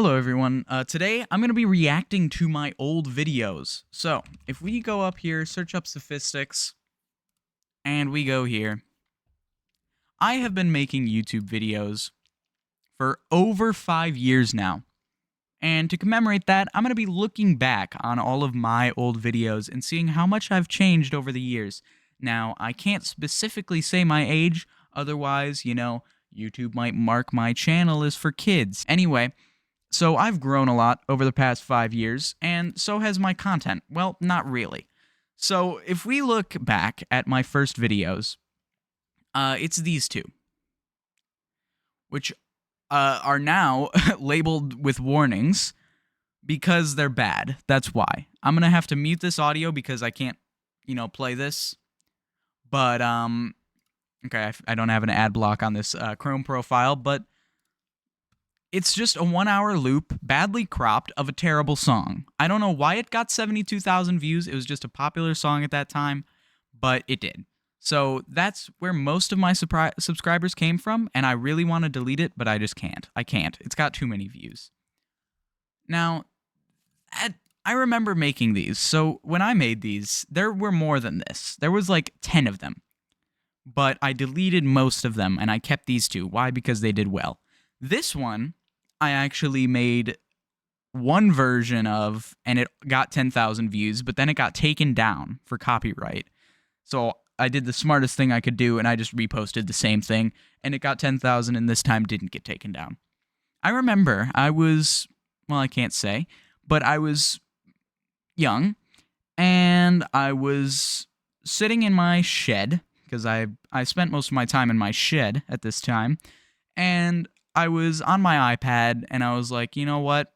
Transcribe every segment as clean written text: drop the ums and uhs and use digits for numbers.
Hello everyone, today I'm going to be reacting to my old videos. So, if we go up here, search up Sophistics, and we go here. I have been making YouTube videos for over 5 years now. And to commemorate that, I'm going to be looking back on all of my old videos and seeing how much I've changed over the years. Now, I can't specifically say my age, otherwise, YouTube might mark my channel as for kids. Anyway, so I've grown a lot over the past 5 years, and so has my content. Well, not really. So if we look back at my first videos, it's these two, which are now labeled with warnings because they're bad. That's why. I'm going to have to mute this audio because I can't, play this. But, okay, I don't have an ad block on this Chrome profile, but it's just a 1 hour loop, badly cropped, of a terrible song. I don't know why it got 72,000 views. It was just a popular song at that time, but it did. So that's where most of my subscribers came from, and I really want to delete it, but I just can't. I can't. It's got too many views. Now, I remember making these. So when I made these, there were more than this. There was like 10 of them. But I deleted most of them, and I kept these two. Why? Because they did well. This one, I actually made one version of, and it got 10,000 views, but then it got taken down for copyright. So I did the smartest thing I could do, and I just reposted the same thing, and it got 10,000, and this time didn't get taken down. I remember I was, well, I can't say, but I was young, and I was sitting in my shed, because I spent most of my time in my shed at this time, and I was on my iPad, and I was like, you know what?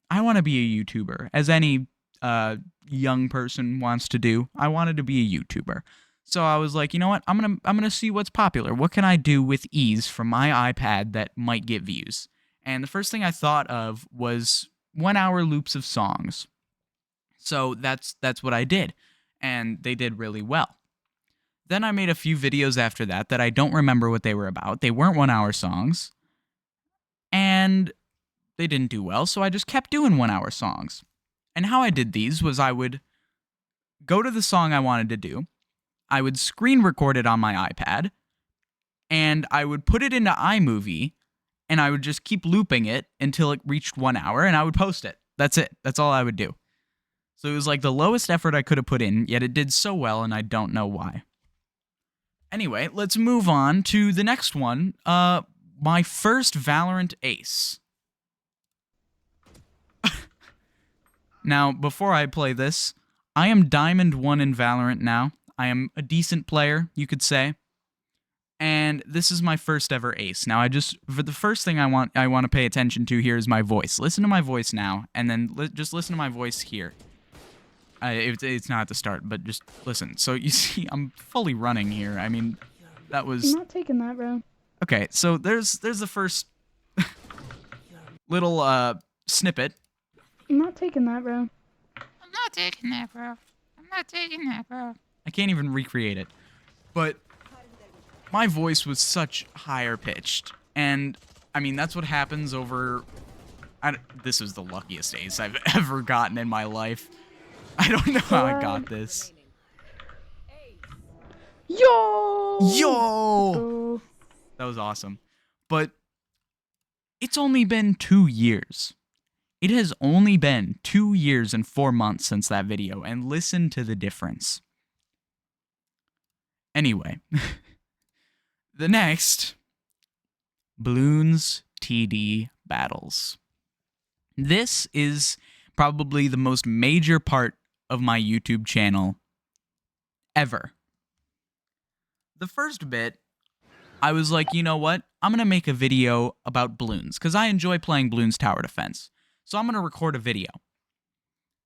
I want to be a YouTuber, as any young person wants to do. I wanted to be a YouTuber. So I was like, you know what? I'm gonna see what's popular. What can I do with ease from my iPad that might get views? And the first thing I thought of was 1 hour loops of songs. So that's what I did, and they did really well. Then I made a few videos after that I don't remember what they were about. They weren't 1 hour songs, and they didn't do well, so I just kept doing 1 hour songs. And how I did these was I would go to the song I wanted to do, I would screen record it on my iPad, and I would put it into iMovie, and I would just keep looping it until it reached 1 hour, and I would post it. That's it. That's all I would do. So it was like the lowest effort I could have put in, yet it did so well, and I don't know why. Anyway, let's move on to the next one. My first Valorant ace. Now, before I play this, I am Diamond 1 in Valorant now. I am a decent player, you could say. And this is my first ever ace. Now, for the first thing I want to pay attention to here is my voice. Listen to my voice now, and then just listen to my voice here. It's not at the start, but just listen. So you see, I'm fully running here. I mean, that was... I'm not taking that, bro. Okay, so there's the first little snippet. I'm not taking that, bro. I'm not taking that, bro. I'm not taking that, bro. I can't even recreate it. But my voice was such higher pitched. And, I mean, that's what happens over... This was the luckiest ace I've ever gotten in my life. I don't know how I got this. Yo! Yo! That was awesome. But it's only been 2 years. It has only been 2 years and 4 months since that video, and listen to the difference. Anyway, the next, Bloons TD battles. This is probably the most major part of my YouTube channel ever. The first bit, I was like, you know what? I'm going to make a video about Bloons, because I enjoy playing Bloons Tower Defense. So I'm going to record a video.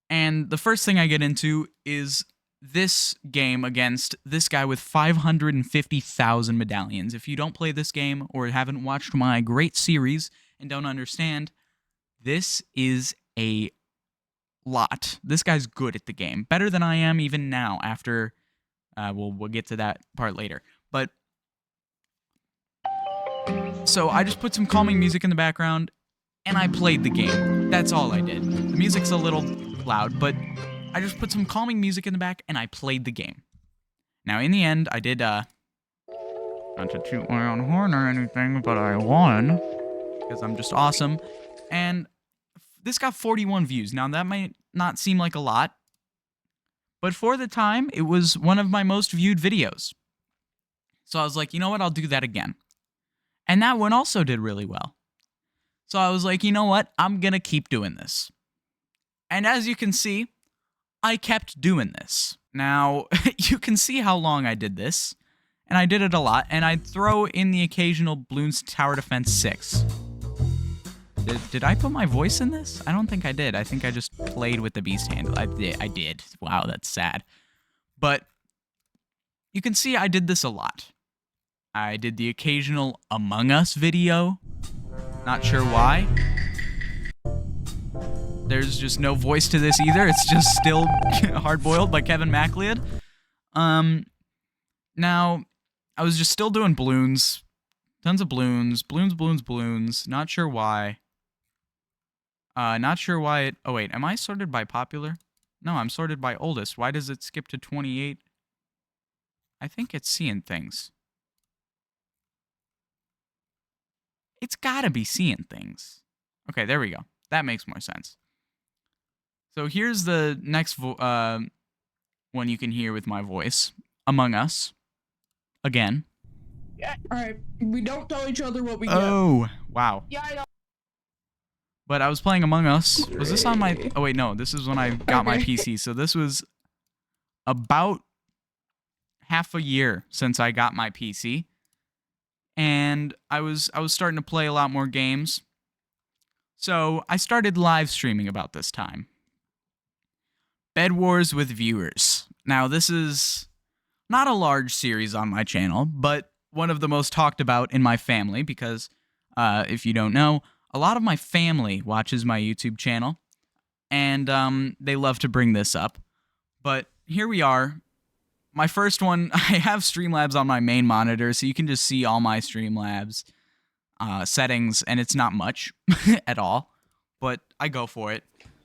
And the first thing I get into is this game against this guy with 550,000 medallions. If you don't play this game or haven't watched my great series and don't understand, this is a lot. This guy's good at the game. Better than I am even now after... we'll get to that part later. But... So I just put some calming music in the background, and I played the game. That's all I did. The music's a little loud, but I just put some calming music in the back, and I played the game. Now, in the end, I did, not to toot my own horn or anything, but I won, because I'm just awesome, and this got 41 views. Now, that might not seem like a lot, but for the time, it was one of my most viewed videos. So I was like, you know what, I'll do that again. And that one also did really well. So I was like, you know what, I'm gonna keep doing this. And as you can see, I kept doing this. Now, you can see how long I did this, and I did it a lot, and I'd throw in the occasional Bloons Tower Defense 6. Did I put my voice in this? I don't think I did. I think I just played with the beast handle. I did. Wow, that's sad. But you can see I did this a lot. I did the occasional Among Us video. Not sure why. There's just no voice to this either. It's just still Hard-Boiled by Kevin MacLeod. Now, I was just still doing balloons. Tons of balloons. Balloons. Not sure why. Not sure why it... Oh, wait. Am I sorted by popular? No, I'm sorted by oldest. Why does it skip to 28? I think it's seeing things. It's gotta be seeing things. Okay, there we go. That makes more sense. So here's the next one you can hear with my voice. Among Us. Again. Yeah, alright. We don't tell each other what we get. Oh, wow. Yeah, I know. But I was playing Among Us. Was this on my... Oh, wait, no. This is when I got my Okay. PC. So this was about half a year since I got my PC. And I was starting to play a lot more games. So I started live streaming about this time. Bed Wars with viewers. Now, this is not a large series on my channel, but one of the most talked about in my family because, if you don't know, a lot of my family watches my YouTube channel, and they love to bring this up. But here we are. My first one, I have Streamlabs on my main monitor, so you can just see all my Streamlabs settings, and it's not much at all, but I go for it.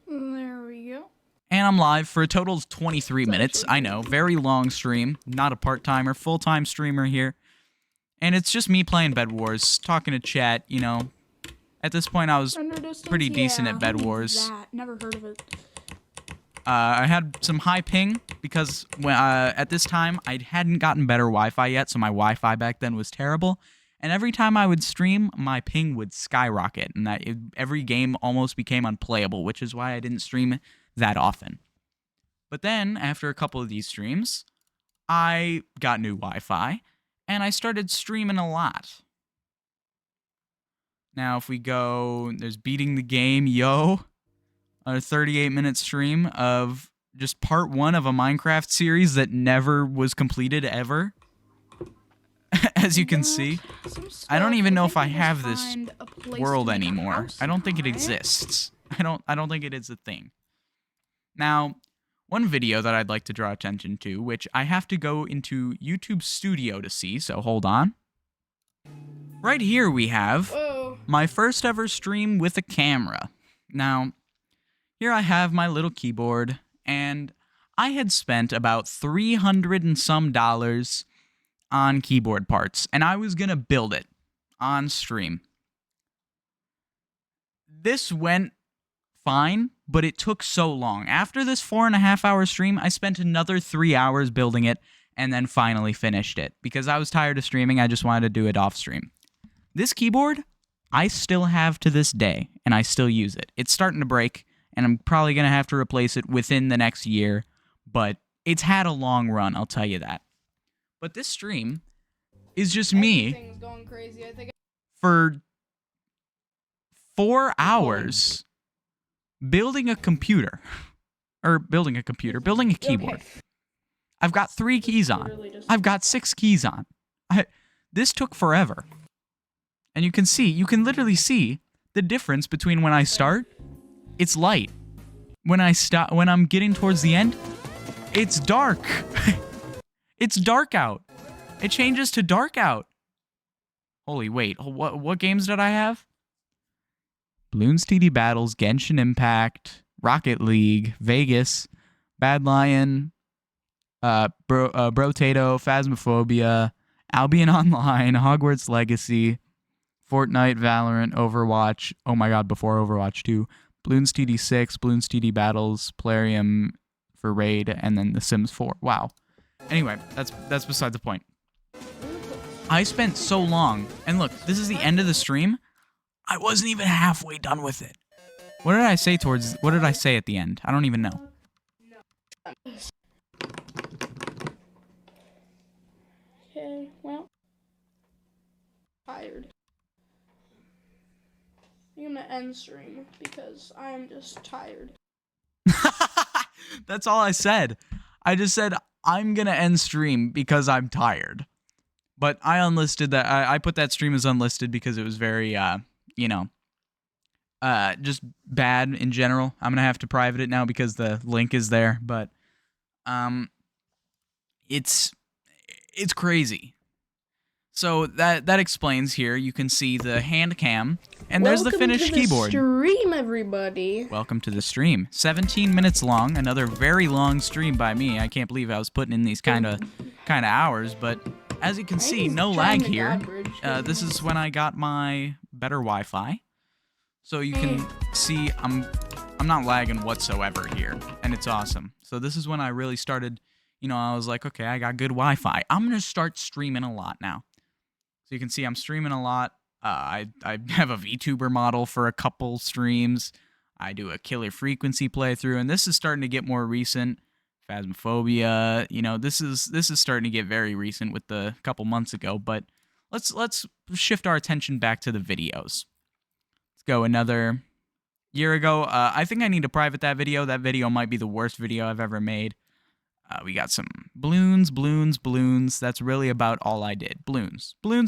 There we go. And I'm live for a total of 23 minutes. I know, very long stream, not a part-timer, full-time streamer here. And it's just me playing Bed Wars, talking to chat, you know. At this point, I was pretty decent at Bed Wars. Never heard of it. I had some high ping because at this time, I hadn't gotten better Wi-Fi yet, so my Wi-Fi back then was terrible. And every time I would stream, my ping would skyrocket, and every game almost became unplayable, which is why I didn't stream that often. But then, after a couple of these streams, I got new Wi-Fi, and I started streaming a lot. Now, if we go, there's Beating the Game, yo. A 38-minute stream of just part 1 of a Minecraft series that never was completed ever. As you can see. I don't even know if I have this world anymore. I don't think it exists. I don't think it is a thing. Now, one video that I'd like to draw attention to, which I have to go into YouTube Studio to see, so hold on. Right here we have my first ever stream with a camera. Now, here I have my little keyboard, and I had spent about $300 and some on keyboard parts, and I was gonna build it on stream. This went fine, but it took so long. After this 4.5-hour stream, I spent another 3 hours building it, and then finally finished it. Because I was tired of streaming, I just wanted to do it off stream. This keyboard, I still have to this day, and I still use it. It's starting to break, and I'm probably gonna have to replace it within the next year, but it's had a long run, I'll tell you that. But this stream is just me for 4 hours building a computer. Building a keyboard. Okay. I've got 3 keys on. I've got 6 keys on. This took forever. And you can literally see the difference between when I start, it's light. When I'm getting towards the end, it's dark. It's dark out. It changes to dark out. Holy wait, what games did I have? Bloons TD Battles, Genshin Impact, Rocket League, Vegas, Bad Lion, Brotato, Phasmophobia, Albion Online, Hogwarts Legacy, Fortnite, Valorant, Overwatch. Oh my god, before Overwatch 2. Bloons TD 6, Bloons TD Battles, Plarium for Raid, and then The Sims 4. Wow. Anyway, that's beside the point. I spent so long, and look, this is the end of the stream. I wasn't even halfway done with it. What did I say at the end? I don't even know. Okay, well. Tired. I'm gonna end stream because I am just tired. That's all I said. I just said, I'm gonna end stream because I'm tired. But I unlisted that. I put that stream as unlisted because it was very, just bad in general. I'm gonna have to private it now because the link is there. But, it's crazy. So that explains here. You can see the hand cam, and there's the finished keyboard. Welcome to the stream, everybody. Welcome to the stream. 17 minutes long. Another very long stream by me. I can't believe I was putting in these kind of hours, but as you can see, no lag here. This is when I got my better Wi-Fi. So you can see I'm not lagging whatsoever here, and it's awesome. So this is when I really started, I was like, okay, I got good Wi-Fi. I'm going to start streaming a lot now. So you can see I'm streaming a lot. I have a VTuber model for a couple streams. I do a Killer Frequency playthrough, and this is starting to get more recent. Phasmophobia, this is starting to get very recent with the couple months ago. But let's shift our attention back to the videos. Let's go another year ago. I think I need to private that video. That video might be the worst video I've ever made. We got some balloons. That's really about all I did. Balloons. Now,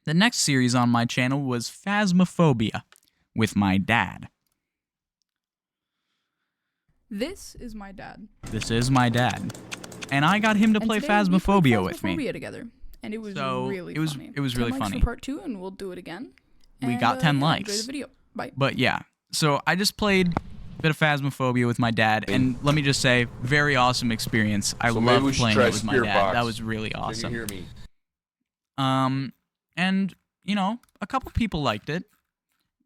the next series on my channel was Phasmophobia with my dad. This is my dad. This is my dad. And I got him to play today we played Phasmophobia with me. Phasmophobia together, and it was So, really it was- funny. it was 10 really likes funny. for part 2, and we'll do it again. We got 10 Enjoy likes. the video. Bye. But yeah, so I just played a bit of Phasmophobia with my dad, and let me just say, very awesome experience. I So maybe love we should playing try it with my Spirit dad. Box. That was really Can awesome. you hear me? And a couple people liked it.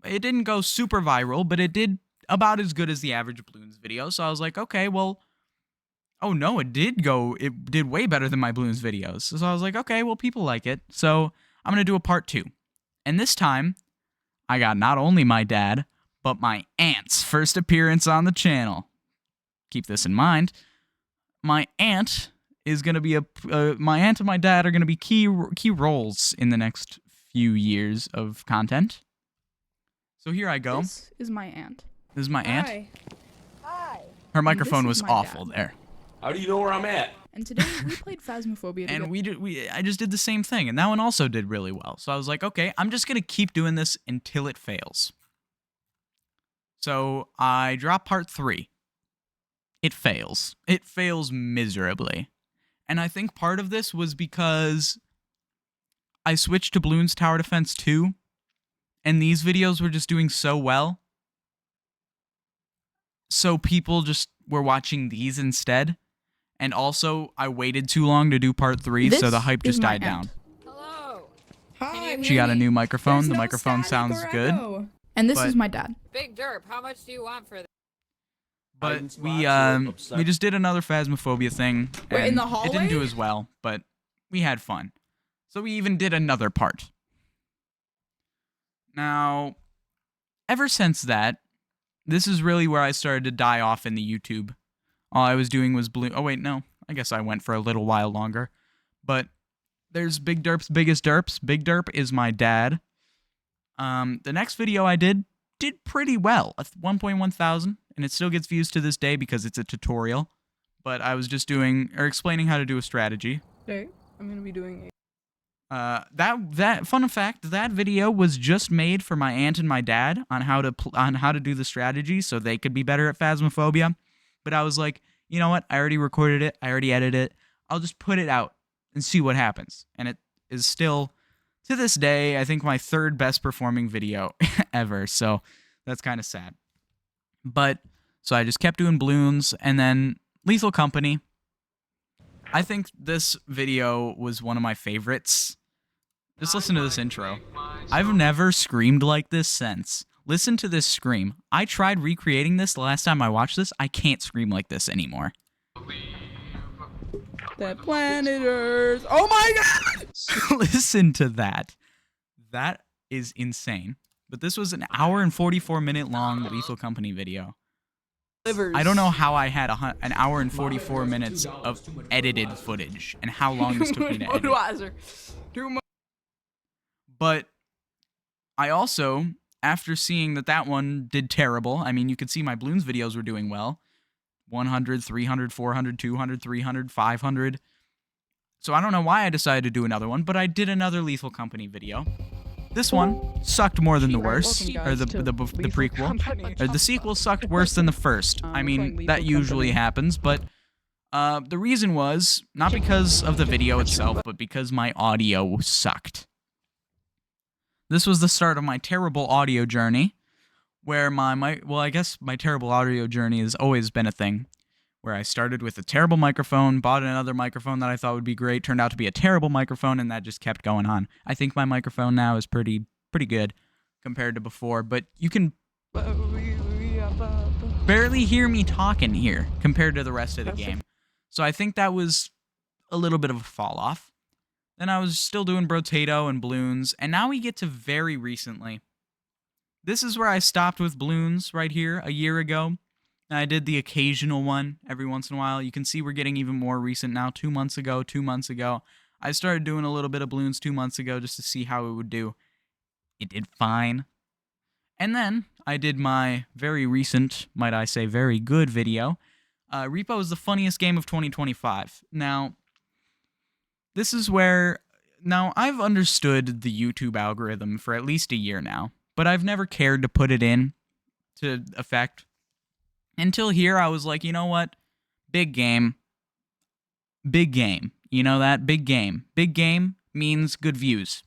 It didn't go super viral, but it did about as good as the average Bloons video. So I was like, okay, well, oh no, it did way better than my Bloons videos. So I was like, okay, well, people like it. So I'm gonna do a part 2. And this time, I got not only my dad, but my aunt's first appearance on the channel. Keep this in mind. My aunt is gonna be my aunt and my dad are gonna be key roles in the next few years of content. So here I go. This is my aunt. This is my aunt. Hi. Her microphone this is was my awful dad. there. How do you know where I'm at? And today we played Phasmophobia together. And I just did the same thing, and that one also did really well. So I was like, okay, I'm just gonna keep doing this until it fails. So I drop part 3. It fails. It fails miserably. And I think part of this was because I switched to Bloons Tower Defense 2, and these videos were just doing so well. So people just were watching these instead. And also, I waited too long to do part 3, so the hype This just is my died aunt. down. Hello. Hi. She got a new microphone. The microphone sounds good. And this but- is my dad. Big Derp, how much do you want for that? But we just did another Phasmophobia thing. Wait, in and the It didn't do hallway? as well, but we had fun. So we even did another part. Now, ever since that, this is really where I started to die off in the YouTube. All I was doing was Oh wait, no. I guess I went for a little while longer. But there's Big Derp's Biggest Derps. Big Derp is my dad. The next video I did pretty well. 1.1 thousand, and it still gets views to this day because it's a tutorial. But I was just explaining how to do a strategy. Today I'm gonna be doing That fun fact, that video was just made for my aunt and my dad on how to do the strategy so they could be better at Phasmophobia. But I was like, you know what? I already recorded it. I already edited it. I'll just put it out and see what happens. And it is still to this day, I think my third best performing video ever. So that's kind of sad. But so I just kept doing Bloons, and then Lethal Company. I think this video was one of my favorites. Just listen to this intro. I've never screamed like this since. Listen to this scream. I tried recreating this the last time I watched this. I can't scream like this anymore. That planet Earth. Oh my god! Listen to that. That is insane. But this was an hour and 44-minute long Lethal Company video. I don't know how I had an hour and 44 minutes of edited footage and how long this took me to edit. But I also, after seeing that one did terrible, I mean, you could see my Bloons videos were doing well. 100, 300, 400, 200, 300, 500. So I don't know why I decided to do another one, but I did another Lethal Company video. This one sucked more than the worst, or the prequel. Or the sequel sucked worse than the first. I mean, that usually happens, but the reason was not because of the video itself, but because my audio sucked. This was the start of my terrible audio journey, where well, I guess my terrible audio journey has always been a thing, where I started with a terrible microphone, bought another microphone that I thought would be great, turned out to be a terrible microphone, and that just kept going on. I think my microphone now is pretty good compared to before, but you can barely hear me talking here compared to the rest of the game. So I think that was a little bit of a fall off. Then I was still doing Brotato and Bloons, and now we get to very recently. This is where I stopped with Bloons right here a year ago. I did the occasional one every once in a while. You can see we're getting even more recent now. 2 months ago. I started doing a little bit of Bloons 2 months ago just to see how it would do. It did fine. And then I did my very recent, might I say, very good video. Repo is the funniest game of 2025. Now, this is where... Now, I've understood the YouTube algorithm for at least a year now, but I've never cared to put it in to effect. Until here, I was like, you know what? Big game. Big game. You know that? Big game. Big game means good views.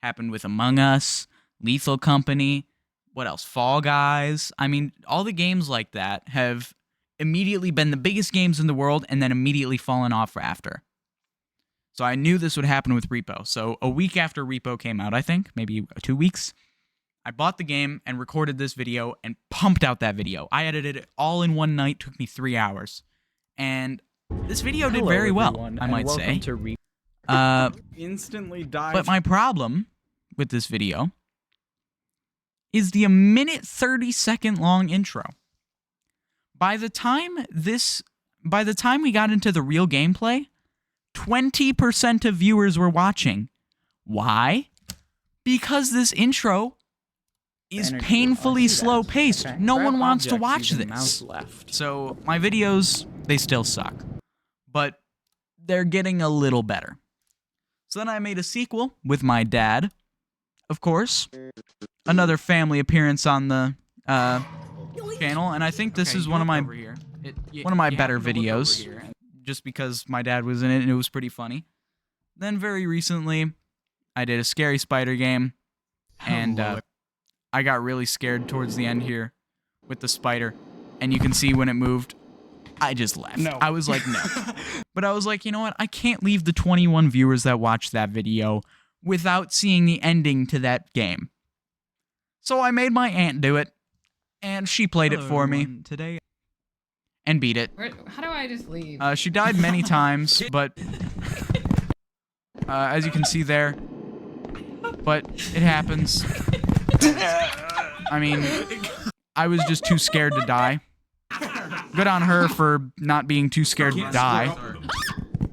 Happened with Among Us, Lethal Company, what else? Fall Guys. I mean, all the games like that have immediately been the biggest games in the world and then immediately fallen off after. So I knew this would happen with Repo. So a week after Repo came out, I think, maybe 2 weeks, I bought the game and recorded this video and pumped out that video. I edited it all in one night, took me 3 hours. And this video did very well, I might say. Instantly died. But my problem with this video is the 1-minute 30-second long intro. By the time we got into the real gameplay, 20% of viewers were watching. Why? Because this intro is painfully slow-paced. No one wants to watch this. So my videos, they still suck. But they're getting a little better. So then I made a sequel with my dad, of course. Another family appearance on the channel, and I think this is one of my better videos, just because my dad was in it and it was pretty funny. Then very recently, I did a scary spider game, and I got really scared towards the end here with the spider, and you can see when it moved, I just left. No. I was like, no. But I was like, you know what? I can't leave the 21 viewers that watched that video without seeing the ending to that game. So I made my aunt do it, and she played it for me today and beat it. How do I just leave? She died many times, but as you can see there, but it happens. I mean, I was just too scared to die. Good on her for not being too scared to die.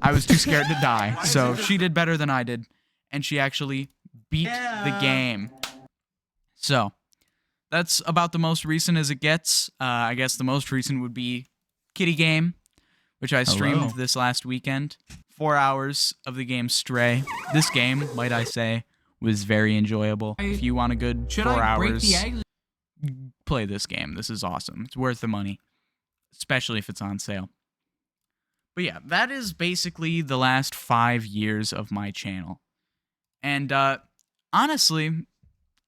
I was too scared to die, so she did better than I did, and she actually beat the game. So, that's about the most recent as it gets. I guess the most recent would be Kitty Game, which I streamed this last weekend. 4 hours of the game Stray. This game, might I say, was very enjoyable. If you want a good 4 hours, play this game. This is awesome. It's worth the money, especially if it's on sale. But yeah, that is basically the last 5 years of my channel. And honestly,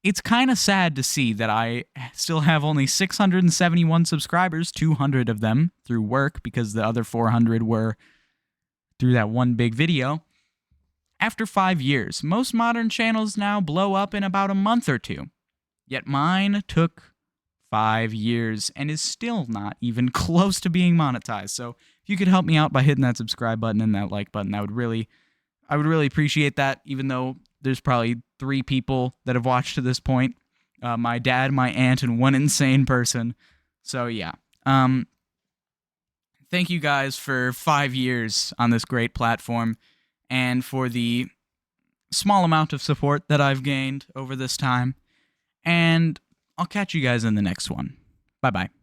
it's kind of sad to see that I still have only 671 subscribers, 200 of them through work because the other 400 were through that one big video. After 5 years, most modern channels now blow up in about a month or two. Yet mine took 5 years and is still not even close to being monetized. So if you could help me out by hitting that subscribe button and that like button, I would really appreciate that, even though there's probably 3 people that have watched to this point. My dad, my aunt, and one insane person. So yeah. Thank you guys for 5 years on this great platform and for the small amount of support that I've gained over this time. And I'll catch you guys in the next one. Bye-bye.